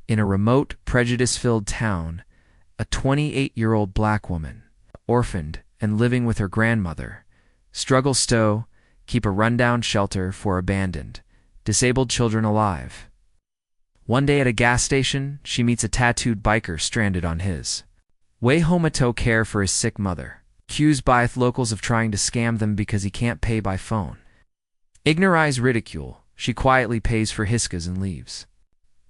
In a remote, prejudice-filled town, a 28-year-old black woman, orphaned and living with her grandmother, struggles to keep a rundown shelter for abandoned, disabled children alive. One day at a gas station, she meets a tattooed biker stranded on his way home to care for his sick mother, accused by locals of trying to scam them because he can't pay by phone. Ignorized ridicule, she quietly pays for hiskas and leaves.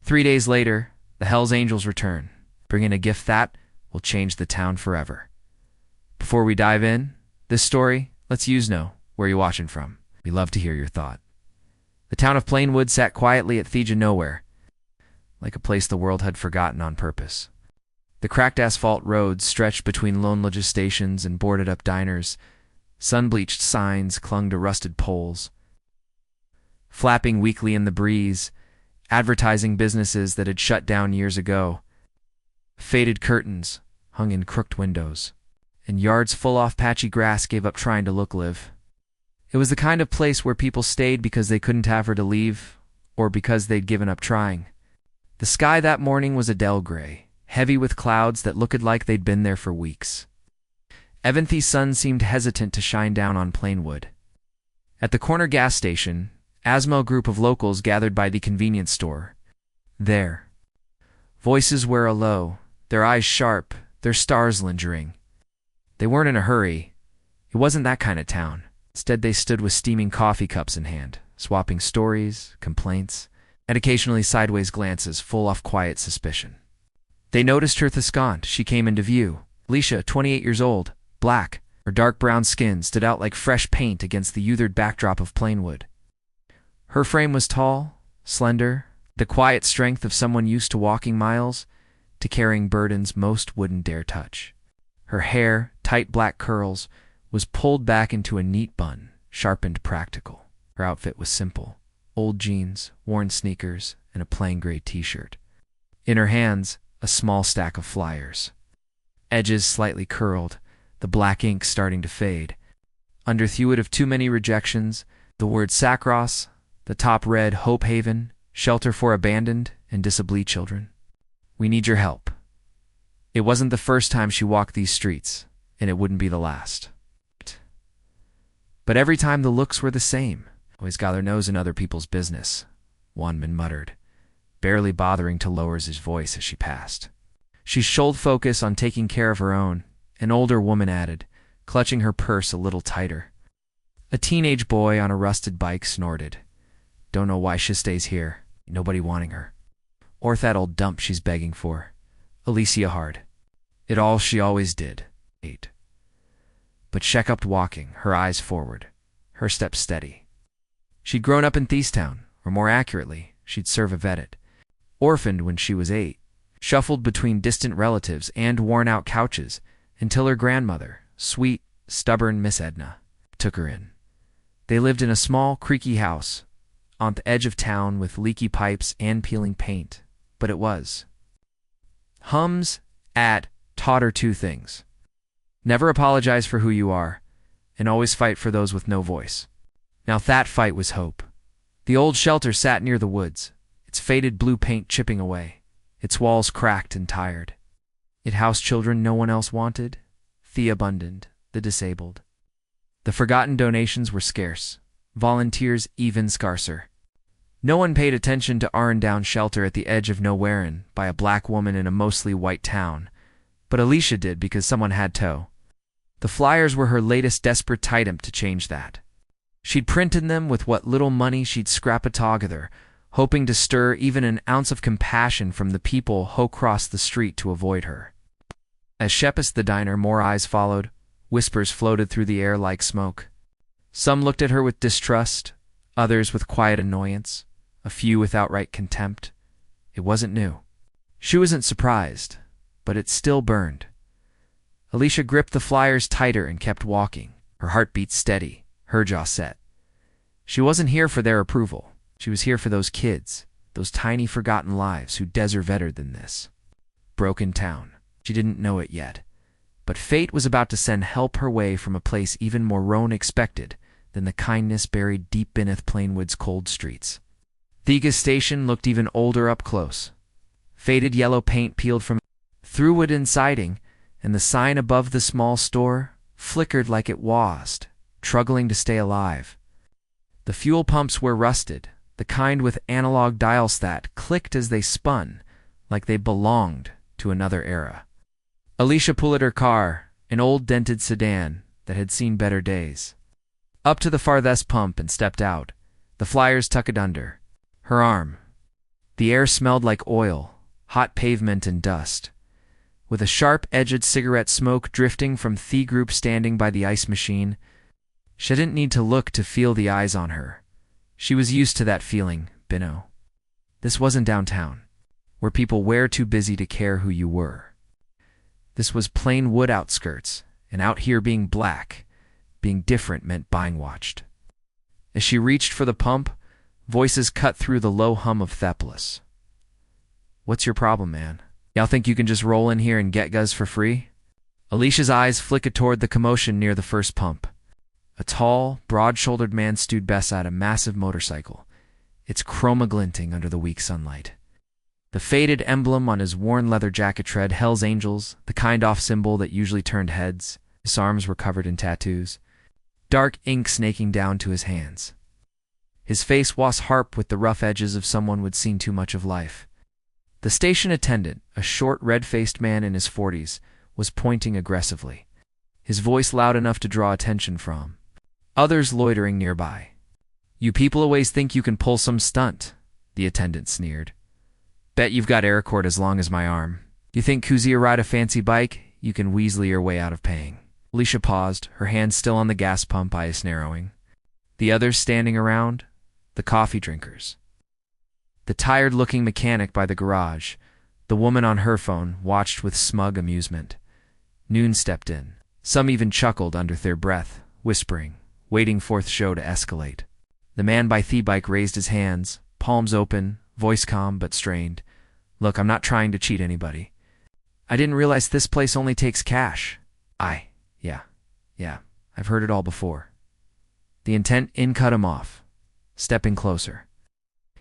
3 days later, the Hells Angels return, bringing a gift that will change the town forever. Before we dive in, this story, let's know where you're watching from. We love to hear your thought. The town of Plainwood sat quietly at the edge of nowhere, like a place the world had forgotten on purpose. The cracked asphalt roads stretched between lonely stations and boarded-up diners. Sun-bleached signs clung to rusted poles, flapping weakly in the breeze, advertising businesses that had shut down years ago. Faded curtains hung in crooked windows, and yards full of patchy grass gave up trying to live. It was the kind of place where people stayed because they couldn't have her to leave, or because they'd given up trying. The sky that morning was a dull gray, heavy with clouds that looked like they'd been there for weeks. Eventhy's sun seemed hesitant to shine down on Plainwood. At the corner gas station, a small group of locals gathered by the convenience store. Their voices were low, their eyes sharp, their stars lingering. They weren't in a hurry. It wasn't that kind of town. Instead, they stood with steaming coffee cups in hand, swapping stories, complaints, and occasionally sideways glances full of quiet suspicion. They noticed her Thescant. She came into view. Alicia, 28 years old, black. Her dark brown skin stood out like fresh paint against the withered backdrop of Plainwood. Her frame was tall, slender, the quiet strength of someone used to walking miles, to carrying burdens most wouldn't dare touch. Her hair, tight black curls, was pulled back into a neat bun, sharp and practical. Her outfit was simple: old jeans, worn sneakers, and a plain gray t-shirt. In her hands, a small stack of flyers. Edges slightly curled, the black ink starting to fade. Under thewit of too many rejections, the word Sacros, the top read Hope Haven, shelter for abandoned and disabled children. We need your help. It wasn't the first time she walked these streets, and it wouldn't be the last. But every time the looks were the same. Always got their nose in other people's business, one man muttered, barely bothering to lower his voice as she passed. She shouldered focus on taking care of her own, an older woman added, clutching her purse a little tighter. A teenage boy on a rusted bike snorted. Don't know why she stays here, nobody wanting her. Or that old dump she's begging for. Alicia hard. It all she always did. Ate. But she kept walking, her eyes forward, her steps steady. She'd grown up in Thestown, or more accurately, she'd survived. Orphaned when she was 8, shuffled between distant relatives and worn-out couches, until her grandmother, sweet, stubborn Miss Edna, took her in. They lived in a small, creaky house, on the edge of town with leaky pipes and peeling paint, but it was. Taught her 2 things. Never apologize for who you are, and always fight for those with no voice. Now that fight was hope. The old shelter sat near the woods, its faded blue paint chipping away, its walls cracked and tired. It housed children no one else wanted, the abundant, the disabled. The forgotten donations were scarce, volunteers even scarcer. No one paid attention to Arndown shelter at the edge of nowherein by a black woman in a mostly white town, but Alicia did because someone had to. The flyers were her latest desperate attempt to change that. She'd printed them with what little money she'd scrap together, hoping to stir even an ounce of compassion from the people who crossed the street to avoid her. As she passed the diner, more eyes followed. Whispers floated through the air like smoke. Some looked at her with distrust, others with quiet annoyance, a few with outright contempt. It wasn't new. She wasn't surprised, but it still burned. Alicia gripped the flyers tighter and kept walking, her heartbeat steady, her jaw set. She wasn't here for their approval. She was here for those kids, those tiny forgotten lives who deserved than this. Broken town. She didn't know it yet. But fate was about to send help her way from a place even more unexpected than the kindness buried deep beneath Plainwood's cold streets. Thega Station looked even older up close. Faded yellow paint peeled from through wooden siding, and the sign above the small store flickered like it was, struggling to stay alive. The fuel pumps were rusted, the kind with analog dials that clicked as they spun, like they belonged to another era. Alicia pulled at her car, an old dented sedan that had seen better days. Up to the farthest pump and stepped out, the flyers tucked under her arm. The air smelled like oil, hot pavement and dust, with a sharp-edged cigarette smoke drifting from the group standing by the ice machine. She didn't need to look to feel the eyes on her. She was used to that feeling, Bino. This wasn't downtown, where people were too busy to care who you were. This was plain wood outskirts, and out here being black, being different meant being watched. As she reached for the pump, voices cut through the low hum of Theplis. "What's your problem, man? Y'all think you can just roll in here and get guz for free?" Alicia's eyes flickered toward the commotion near the first pump. A tall, broad-shouldered man stood beside a massive motorcycle, its chroma glinting under the weak sunlight. The faded emblem on his worn leather jacket read Hell's Angels, the kind-off symbol that usually turned heads. His arms were covered in tattoos, dark ink snaking down to his hands. His face was harp with the rough edges of someone who'd seen too much of life. The station attendant, a short, red-faced man in his 40s, was pointing aggressively, his voice loud enough to draw attention from others loitering nearby. "You people always think you can pull some stunt," the attendant sneered. "Bet you've got air cord as long as my arm. You think 'cause you ride a fancy bike, you can weasel your way out of paying." Alicia paused, her hand still on the gas pump, eyes narrowing. The others standing around, the coffee drinkers. The tired-looking mechanic by the garage, the woman on her phone, watched with smug amusement. Noon stepped in. Some even chuckled under their breath, whispering, waiting for the show to escalate. The man by the bike raised his hands, palms open, voice calm but strained. "Look, I'm not trying to cheat anybody. I didn't realize this place only takes cash. Yeah, I've heard it all before." The intent in cut him off, stepping closer.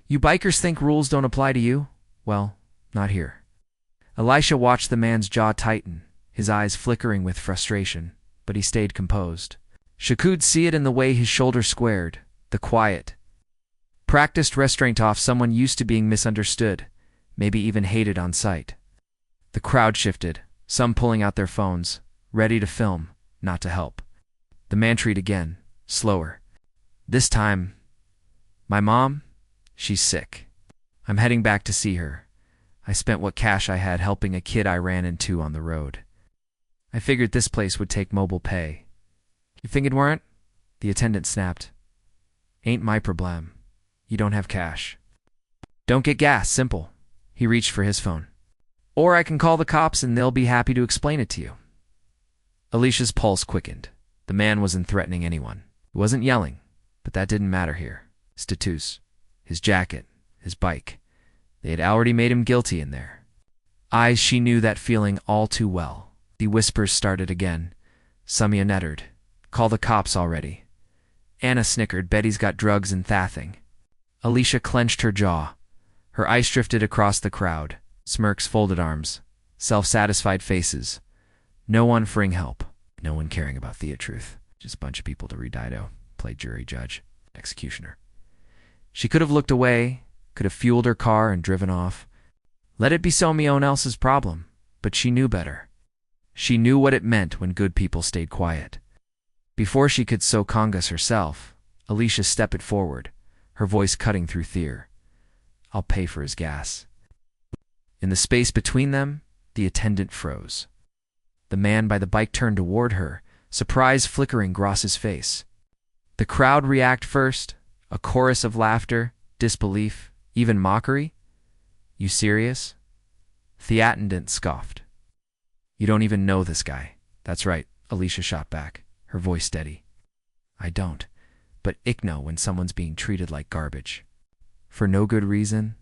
"You bikers think rules don't apply to you? Well, not here." Alicia watched the man's jaw tighten, his eyes flickering with frustration, but he stayed composed. She could see it in the way his shoulders squared, the quiet, practiced restraint off someone used to being misunderstood, maybe even hated on sight. The crowd shifted, some pulling out their phones, ready to film, not to help. The man treated again, slower. This time, "My mom, she's sick. I'm heading back to see her. I spent what cash I had helping a kid I ran into on the road. I figured this place would take mobile pay." "You think it weren't?" The attendant snapped. "Ain't my problem. You don't have cash. Don't get gas, simple." He reached for his phone. "Or I can call the cops and they'll be happy to explain it to you." Alicia's pulse quickened. The man wasn't threatening anyone. He wasn't yelling, but that didn't matter here. His tattoos, his jacket, his bike. They had already made him guilty in there. She knew that feeling all too well. The whispers started again. Samia nettered. "Call the cops already." Anna snickered. "Bet he's got drugs and thathing." Alicia clenched her jaw. Her eyes drifted across the crowd. Smirks, folded arms, self-satisfied faces. No one offering help. No one caring about the truth. Just a bunch of people to read Dido, play jury, judge, executioner. She could have looked away, could have fueled her car and driven off. Let it be someone else's problem, but she knew better. She knew what it meant when good people stayed quiet. Before she could so congus herself, Alicia stepped forward, her voice cutting through fear. "I'll pay for his gas." In the space between them, the attendant froze. The man by the bike turned toward her, surprise flickering across his face. The crowd react first, a chorus of laughter, disbelief, even mockery. "You serious?" The attendant scoffed. "You don't even know this guy." "That's right," Alicia shot back, her voice steady. "I don't, but I know when someone's being treated like garbage. For no good reason."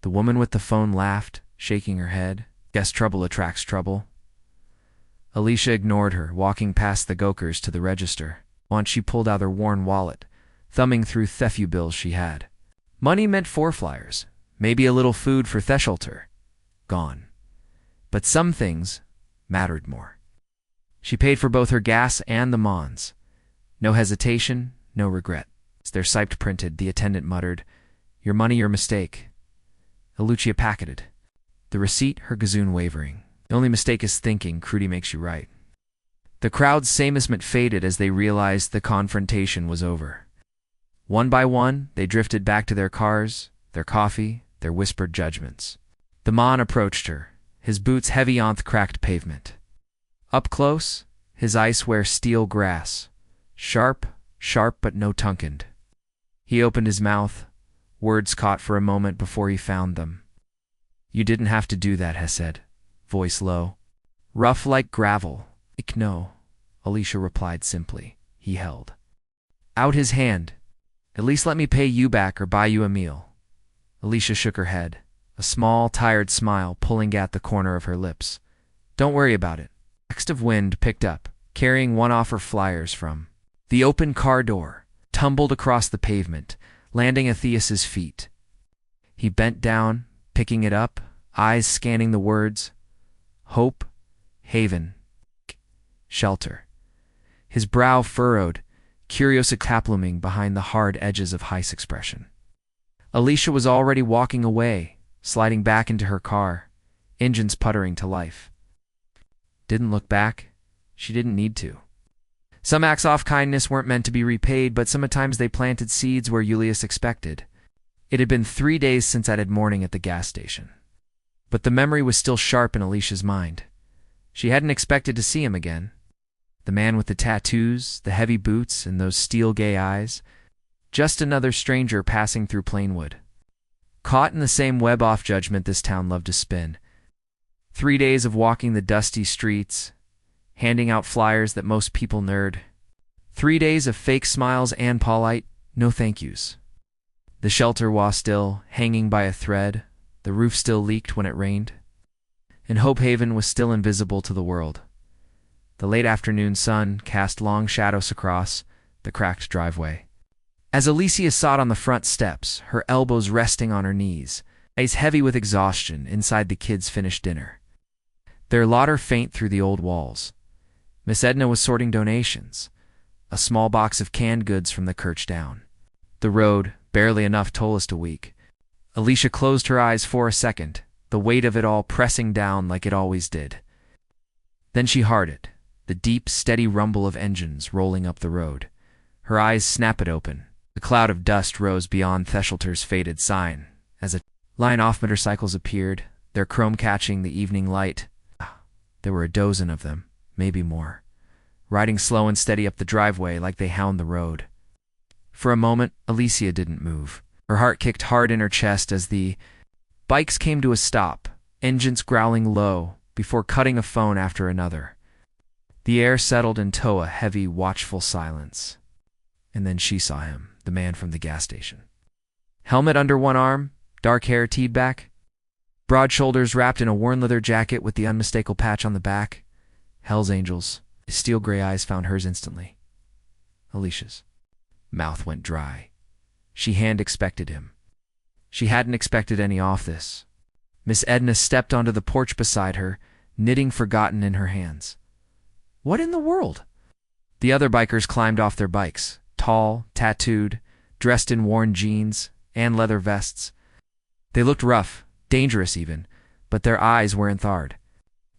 The woman with the phone laughed, shaking her head. "Guess trouble attracts trouble." Alicia ignored her, walking past the gokers to the register. Once she pulled out her worn wallet, thumbing through the few bills she had. Money meant 4 flyers, maybe a little food for the shelter, gone. But some things mattered more. She paid for both her gas and the Mons. No hesitation, no regret. Their sight printed, the attendant muttered, "Your money, your mistake." Alicia packeted. The receipt, her gazoon wavering. "The only mistake is thinking, Crudy makes you right." The crowd's amusement faded as they realized the confrontation was over. One by one, they drifted back to their cars, their coffee, their whispered judgments. The Mon approached her, his boots heavy on the cracked pavement. Up close, his eyes were steel grass, sharp, sharp but no tunkened. He opened his mouth, words caught for a moment before he found them. "You didn't have to do that," he said, voice low. "Rough like gravel." "Ich know," Alicia replied simply. He held out his hand. "At least let me pay you back or buy you a meal." Alicia shook her head, a small, tired smile pulling at the corner of her lips. "Don't worry about it." A gust of wind picked up, carrying one off her flyers from the open car door, tumbled across the pavement, landing at Theus's feet. He bent down, picking it up, eyes scanning the words. Hope, haven, shelter. His brow furrowed, curiosity blooming behind the hard edges of Heist's expression. Alicia was already walking away, sliding back into her car, engines puttering to life. Didn't look back. She didn't need to. Some acts of kindness weren't meant to be repaid, but sometimes they planted seeds where Julius expected. It had been 3 days since I'd had morning at the gas station. But the memory was still sharp in Alicia's mind. She hadn't expected to see him again. The man with the tattoos, the heavy boots, and those steel gay eyes. Just another stranger passing through Plainwood. Caught in the same web-off judgment this town loved to spin. 3 days of walking the dusty streets, handing out flyers that most people nerd. 3 days of fake smiles and polite, no thank yous. The shelter was still, hanging by a thread, the roof still leaked when it rained, and Hope Haven was still invisible to the world. The late afternoon sun cast long shadows across the cracked driveway. As Alicia sat on the front steps, her elbows resting on her knees, eyes heavy with exhaustion inside the kids' finished dinner. Their laughter faint through the old walls. Miss Edna was sorting donations, a small box of canned goods from the Kirch down. The road, barely enough tollist a week. Alicia closed her eyes for a second, the weight of it all pressing down like it always did. Then she hearted, the deep, steady rumble of engines rolling up the road. Her eyes snapped open. The cloud of dust rose beyond Theshelter's faded sign as a line off motorcycles appeared, their chrome catching the evening light. There were a dozen of them, maybe more, riding slow and steady up the driveway like they hound the road. For a moment, Alicia didn't move. Her heart kicked hard in her chest as the bikes came to a stop, engines growling low before cutting a phone after another. The air settled into a heavy, watchful silence. And then she saw him, the man from the gas station. Helmet under one arm, dark hair teed back, broad shoulders wrapped in a worn leather jacket with the unmistakable patch on the back. Hell's Angels. His steel gray eyes found hers instantly. Alicia's mouth went dry. She had expected him. She hadn't expected any off this. Miss Edna stepped onto the porch beside her, knitting forgotten in her hands. What in the world? The other bikers climbed off their bikes, tall, tattooed, dressed in worn jeans and leather vests. They looked rough, dangerous even, but their eyes weren't thawed.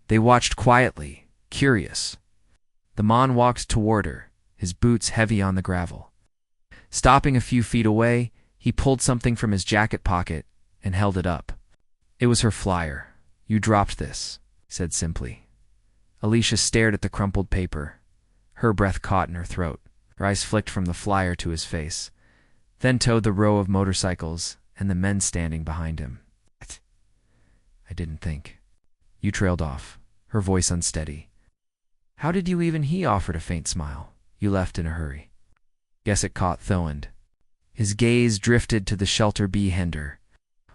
They watched quietly, curious. The Mon walked toward her, his boots heavy on the gravel. Stopping a few feet away, he pulled something from his jacket pocket and held it up. It was her flyer. "You dropped this," he said simply. Alicia stared at the crumpled paper. Her breath caught in her throat. Her eyes flicked from the flyer to his face, then towed the row of motorcycles and the men standing behind him. "I didn't think." "You trailed off," her voice unsteady. "How did you even?" He offered a faint smile. "You left in a hurry." Guess it caught Thoend. His gaze drifted to the shelter behinder.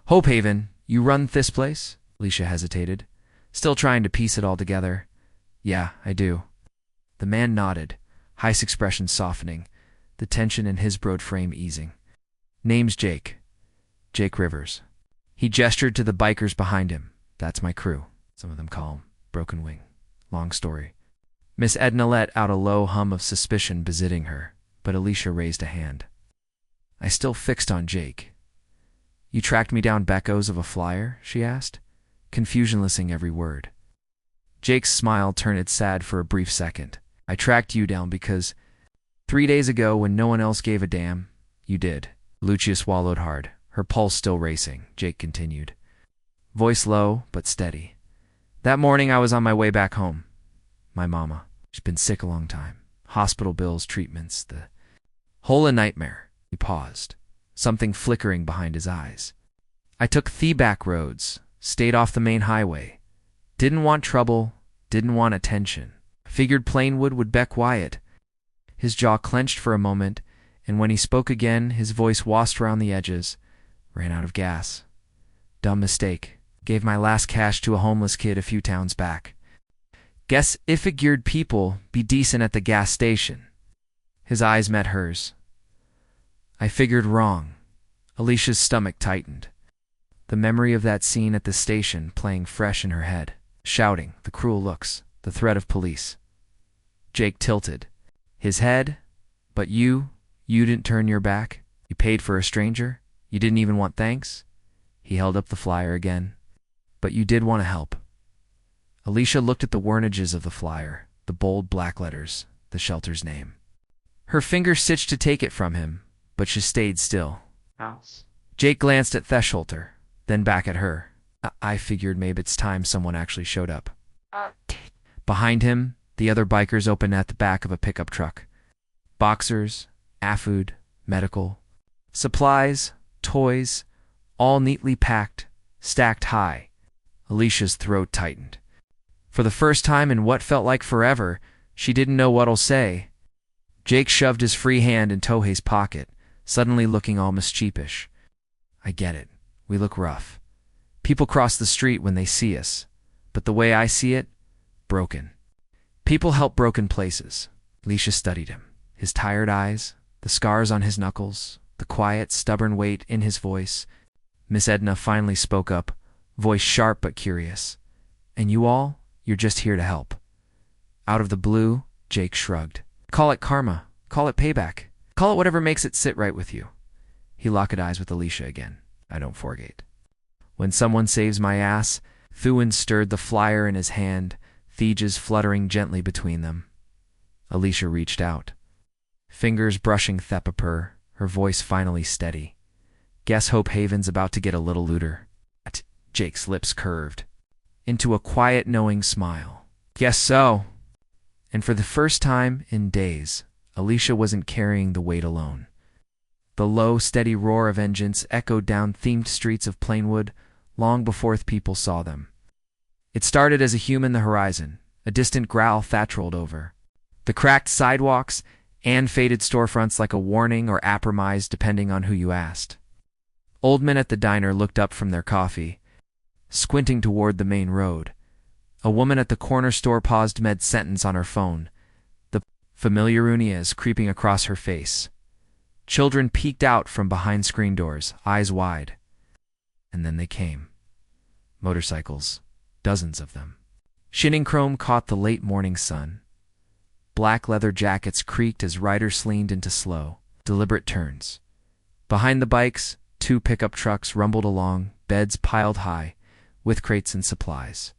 "Hope Haven, you run this place?" Alicia hesitated, still trying to piece it all together. "Yeah, I do." The man nodded, Heist's expression softening, the tension in his broad frame easing. "Name's Jake. Jake Rivers." He gestured to the bikers behind him. That's my crew. Some of them call 'em Broken Wing. Long story. Miss Edna let out a low hum of suspicion visiting her, but Alicia raised a hand. I still fixed on Jake. You tracked me down Becco's of a flyer? She asked, confusion listening every word. Jake's smile turned sad for a brief second. I tracked you down because 3 days ago, when no one else gave a damn, you did. Lucia swallowed hard, her pulse still racing. Jake continued, voice low but steady. That morning I was on my way back home. My mama, she's been sick a long time. Hospital bills, treatments, the whole a nightmare. He paused, something flickering behind his eyes. I took the back roads, stayed off the main highway. Didn't want trouble, didn't want attention. Figured Plainwood would be quiet. His jaw clenched for a moment, and when he spoke again, his voice wasped around the edges. Ran out of gas. Dumb mistake. Gave my last cash to a homeless kid a few towns back. Guess if it geared people be decent at the gas station. His eyes met hers. I figured wrong. Alicia's stomach tightened. The memory of that scene at the station playing fresh in her head. Shouting, the cruel looks, the threat of police. Jake tilted. His head? But you didn't turn your back? You paid for a stranger? You didn't even want thanks? He held up the flyer again. But you did want to help. Alicia looked at the wornages of the flyer, the bold black letters, the shelter's name. Her fingers stitched to take it from him, but she stayed still. House. Jake glanced at Thesholter, then back at her. I figured maybe it's time someone actually showed up. Behind him, the other bikers opened at the back of a pickup truck. Boxers, food, medical, supplies, toys, all neatly packed, stacked high. Alicia's throat tightened. For the first time in what felt like forever, she didn't know what'll say. Jake shoved his free hand in Tohei's pocket, suddenly looking almost sheepish. I get it. We look rough. People cross the street when they see us, but the way I see it, broken. People help broken places. Alicia studied him. His tired eyes, the scars on his knuckles, the quiet, stubborn weight in his voice. Miss Edna finally spoke up, voice sharp but curious. And you all, you're just here to help. Out of the blue, Jake shrugged. Call it karma. Call it payback. Call it whatever makes it sit right with you. He locked eyes with Alicia again. I don't forget. When someone saves my ass, Thuin stirred the flyer in his hand, Thejas fluttering gently between them. Alicia reached out. Fingers brushing Thepapur, her voice finally steady. Guess Hope Haven's about to get a little looter. Jake's lips curved into a quiet, knowing smile. Guess so. And for the first time in days, Alicia wasn't carrying the weight alone. The low, steady roar of engines echoed down themed streets of Plainwood long before people saw them. It started as a hum in the horizon, a distant growl thatch rolled over. The cracked sidewalks and faded storefronts like a warning or apromise depending on who you asked. Old men at the diner looked up from their coffee, squinting toward the main road. A woman at the corner store paused mid-sentence on her phone, the familiar unias creeping across her face. Children peeked out from behind screen doors, eyes wide. And then they came. Motorcycles, dozens of them. Shinning chrome caught the late morning sun. Black leather jackets creaked as riders leaned into slow, deliberate turns. Behind the bikes, 2 pickup trucks rumbled along, beds piled high, with crates and supplies.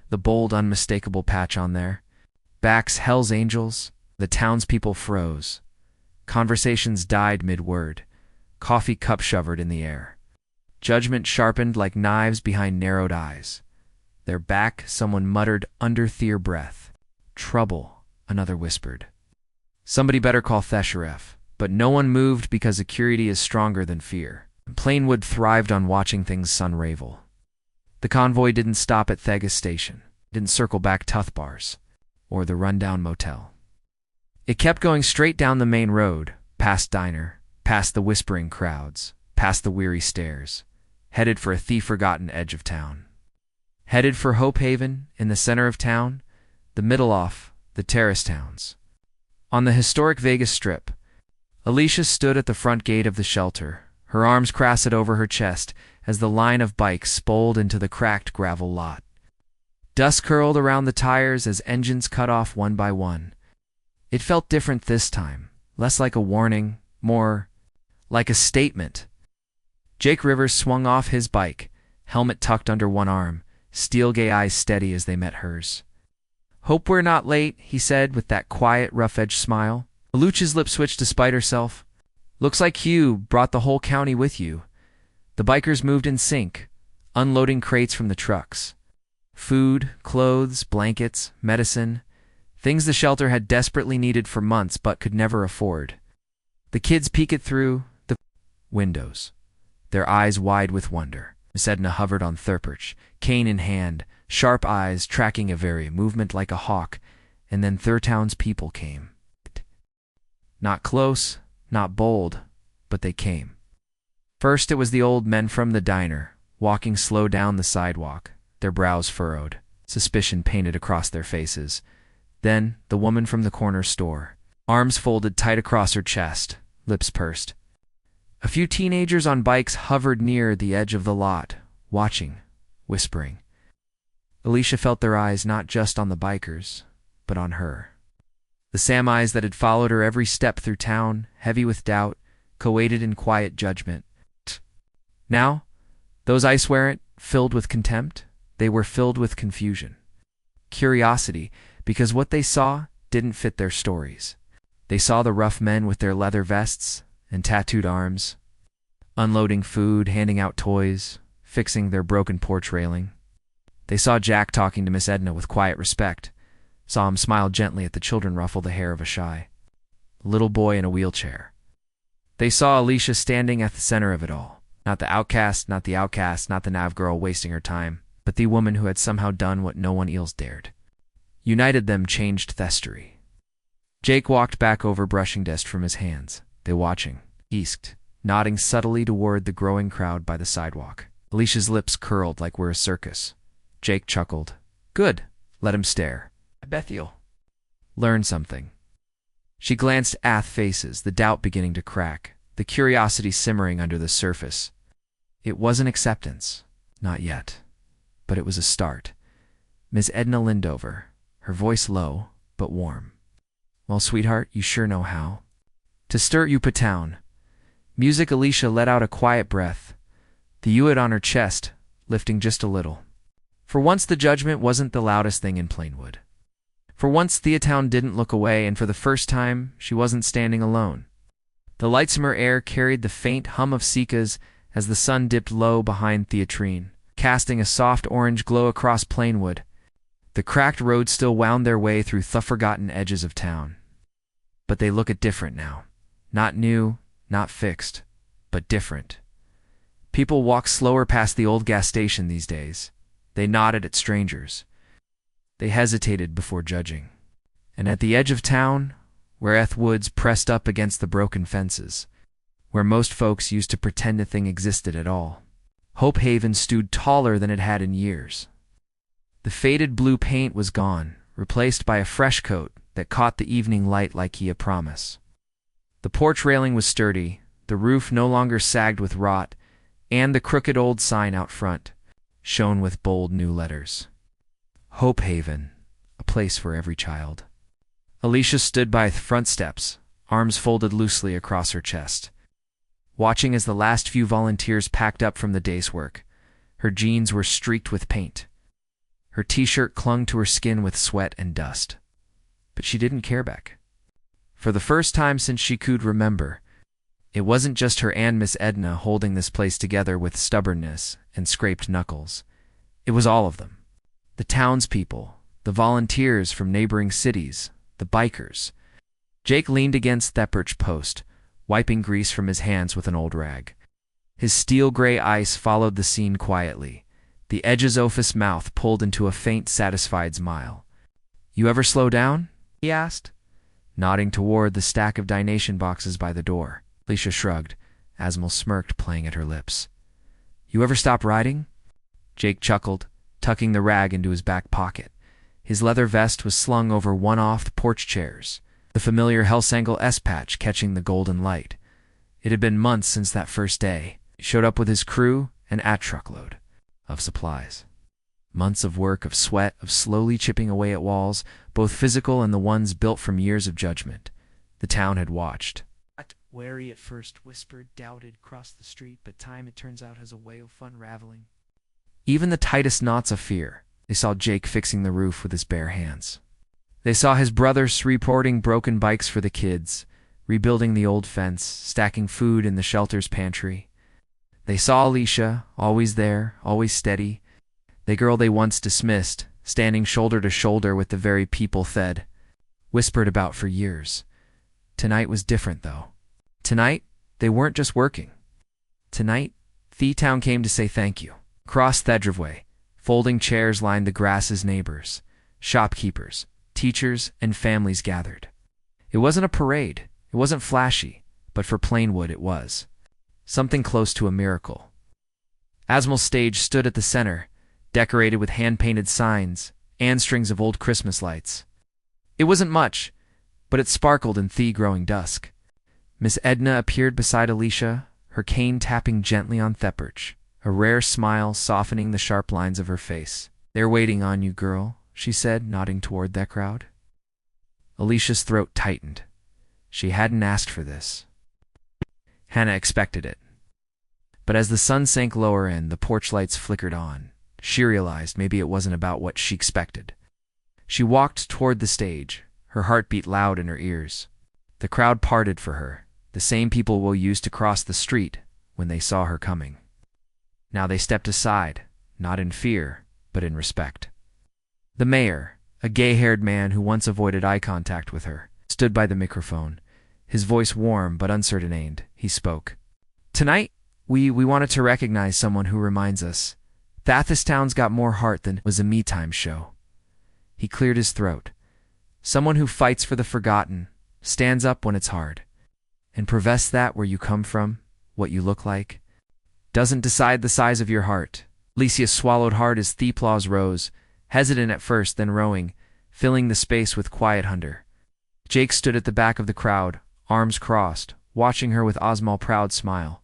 The bold, unmistakable patch on there. Backs Hell's Angels. The townspeople froze. Conversations died mid-word. Coffee cup shivered in the air. Judgment sharpened like knives behind narrowed eyes. Their back, someone muttered under their breath. Trouble, another whispered. Somebody better call Thesheref. But no one moved because security is stronger than fear. Plainwood thrived on watching things sunravel. The convoy didn't stop at Thegas Station, didn't circle back Tuthbars, or the rundown motel. It kept going straight down the main road, past diner, past the whispering crowds, past the weary stairs, headed for a thief-forgotten edge of town. Headed for Hope Haven, in the center of town, the middle off, the terrace towns. On the historic Vegas Strip, Alicia stood at the front gate of the shelter, her arms crossed over her chest, as the line of bikes spoled into the cracked gravel lot. Dust curled around the tires as engines cut off one by one. It felt different this time, less like a warning, more like a statement. Jake Rivers swung off his bike, helmet tucked under one arm, steel-gray eyes steady as they met hers. "Hope we're not late," he said with that quiet, rough-edged smile. Alicia's lips switched despite herself. "Looks like you brought the whole county with you." The bikers moved in sync, unloading crates from the trucks. Food, clothes, blankets, medicine, things the shelter had desperately needed for months but could never afford. The kids peeked through the windows, their eyes wide with wonder. Miss Edna hovered on their perch, cane in hand, sharp eyes tracking every movement like a hawk, and then their town's people came. Not close, not bold, but they came. First it was the old men from the diner, walking slow down the sidewalk, their brows furrowed, suspicion painted across their faces. Then the woman from the corner store, arms folded tight across her chest, lips pursed. A few teenagers on bikes hovered near the edge of the lot, watching, whispering. Alicia felt their eyes not just on the bikers, but on her. The Sam eyes that had followed her every step through town, heavy with doubt, co-weighted in quiet judgment. Now, those eyes weren't filled with contempt, they were filled with confusion. Curiosity, because what they saw didn't fit their stories. They saw the rough men with their leather vests and tattooed arms, unloading food, handing out toys, fixing their broken porch railing. They saw Jack talking to Miss Edna with quiet respect, saw him smile gently at the children ruffle the hair of a shy little boy in a wheelchair. They saw Alicia standing at the center of it all, not the outcast, not the outcast, not the nav girl wasting her time, but the woman who had somehow done what no one else dared. United them changed thestory. Jake walked back over brushing dust from his hands. They watching, east, nodding subtly toward the growing crowd by the sidewalk. Alicia's lips curled like we're a circus. Jake chuckled. "Good, let him stare. I bet you'll learn something." She glanced at faces, the doubt beginning to crack, the curiosity simmering under the surface. It wasn't acceptance, not yet, but it was a start. Miss Edna leaned over, her voice low but warm. "Well, sweetheart, you sure know how to stir you town." Music. Alicia let out a quiet breath, the U.it on her chest lifting just a little. For once the judgment wasn't the loudest thing in Plainwood. For once Theatown didn't look away, and for the first time she wasn't standing alone. The lightsomer air carried the faint hum of cicadas as the sun dipped low behind Theatrine, casting a soft orange glow across Plainwood. The cracked roads still wound their way through the forgotten edges of town. But they looked different now. Not new, not fixed, but different. People walked slower past the old gas station these days. They nodded at strangers. They hesitated before judging. And at the edge of town, where woods pressed up against the broken fences, where most folks used to pretend a thing existed at all, Hope Haven stood taller than it had in years. The faded blue paint was gone, replaced by a fresh coat that caught the evening light like a promise. The porch railing was sturdy, the roof no longer sagged with rot, and the crooked old sign out front shone with bold new letters. Hope Haven, a place for every child. Alicia stood by the front steps, arms folded loosely across her chest, watching as the last few volunteers packed up from the day's work. Her jeans were streaked with paint. Her t-shirt clung to her skin with sweat and dust. But she didn't care back. For the first time since she could remember, it wasn't just her and Miss Edna holding this place together with stubbornness and scraped knuckles. It was all of them. The townspeople, the volunteers from neighboring cities, the bikers. Jake leaned against that birch post, wiping grease from his hands with an old rag. His steel-gray eyes followed the scene quietly, the edges of his mouth pulled into a faint, satisfied smile. "You ever slow down?" he asked, nodding toward the stack of donation boxes by the door. Alicia shrugged, Asmal smirked, playing at her lips. "You ever stop riding?" Jake chuckled, tucking the rag into his back pocket. His leather vest was slung over one off the porch chairs, the familiar Helsangle S-patch catching the golden light. It had been months since that first day. He showed up with his crew, and a truckload of supplies. Months of work, of sweat, of slowly chipping away at walls, both physical and the ones built from years of judgment. The town had watched. Wary at first, whispered, doubted, crossed the street, but time, it turns out, has a way of unraveling. Even the tightest knots of fear. They saw Jake fixing the roof with his bare hands. They saw his brothers reporting broken bikes for the kids, rebuilding the old fence, stacking food in the shelter's pantry. They saw Alicia, always there, always steady, the girl they once dismissed, standing shoulder to shoulder with the very people fed, whispered about for years. Tonight was different, though. Tonight, they weren't just working. Tonight, the town came to say thank you. Across the driveway, folding chairs lined the grass as neighbors, shopkeepers, teachers, and families gathered. It wasn't a parade, it wasn't flashy, but for Plainwood it was. Something close to a miracle. Asmal's stage stood at the center, decorated with hand-painted signs and strings of old Christmas lights. It wasn't much, but it sparkled in the growing dusk. Miss Edna appeared beside Alicia, her cane tapping gently on Thepperch, a rare smile softening the sharp lines of her face. "They're waiting on you, girl," she said, nodding toward that crowd. Alicia's throat tightened. She hadn't asked for this. Hannah expected it. But as the sun sank lower and the porch lights flickered on, she realized maybe it wasn't about what she expected. She walked toward the stage, her heart beat loud in her ears. The crowd parted for her, the same people will use to cross the street when they saw her coming. Now they stepped aside, not in fear, but in respect. The mayor, a gay-haired man who once avoided eye contact with her, stood by the microphone, his voice warm but uncertain. He spoke. "Tonight, we wanted to recognize someone who reminds us that this town's got more heart than was a me-time show." He cleared his throat. "Someone who fights for the forgotten, stands up when it's hard, and profess that where you come from, what you look like, doesn't decide the size of your heart." Alicia swallowed hard as the applause rose, hesitant at first, then rowing, filling the space with quiet wonder. Jake stood at the back of the crowd, arms crossed, watching her with Osmal's proud smile.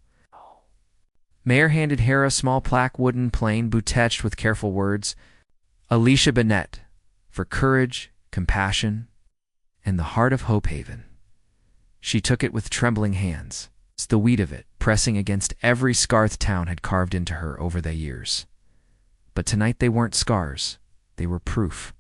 Mayor handed her a small plaque, wooden plain, bouteched with careful words, "Alicia Bennett, for courage, compassion, and the heart of Hope Haven." She took it with trembling hands, the weight of it pressing against every scar the town had carved into her over the years. But tonight they weren't scars, they were proof.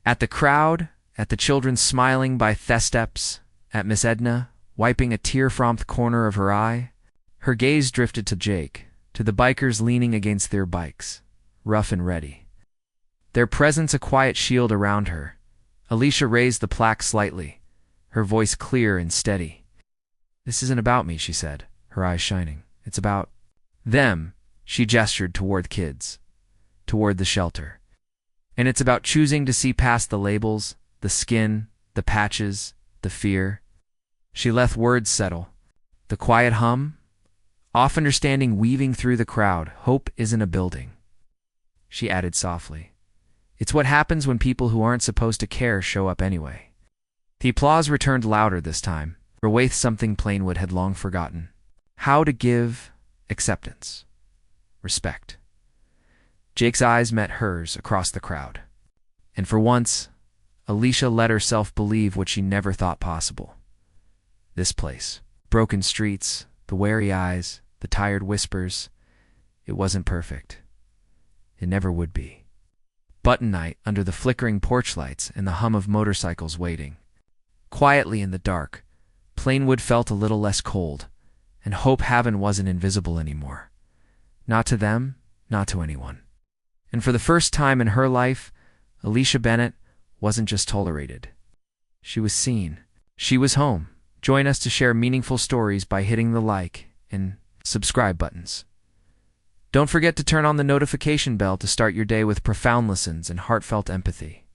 At the crowd, at the children smiling by the steps, at Miss Edna, wiping a tear from the corner of her eye, her gaze drifted to Jake, to the bikers leaning against their bikes, rough and ready. Their presence a quiet shield around her. Alicia raised the plaque slightly, her voice clear and steady. "This isn't about me," she said, her eyes shining. "It's about them." She gestured toward the kids, toward the shelter. "And it's about choosing to see past the labels, the skin, the patches, the fear." She let words settle. The quiet hum, off understanding weaving through the crowd. "Hope isn't a building." She added softly, "It's what happens when people who aren't supposed to care show up anyway." The applause returned louder this time, with something Plainwood had long forgotten. How to give acceptance, respect. Jake's eyes met hers across the crowd. And for once, Alicia let herself believe what she never thought possible. This place, broken streets, the wary eyes, the tired whispers, it wasn't perfect. It never would be. Button night under the flickering porch lights and the hum of motorcycles waiting. Quietly in the dark, Plainwood felt a little less cold, and Hope Haven wasn't invisible anymore. Not to them, not to anyone. And for the first time in her life, Alicia Bennett wasn't just tolerated. She was seen. She was home. Join us to share meaningful stories by hitting the like and subscribe buttons. Don't forget to turn on the notification bell to start your day with profound listens and heartfelt empathy.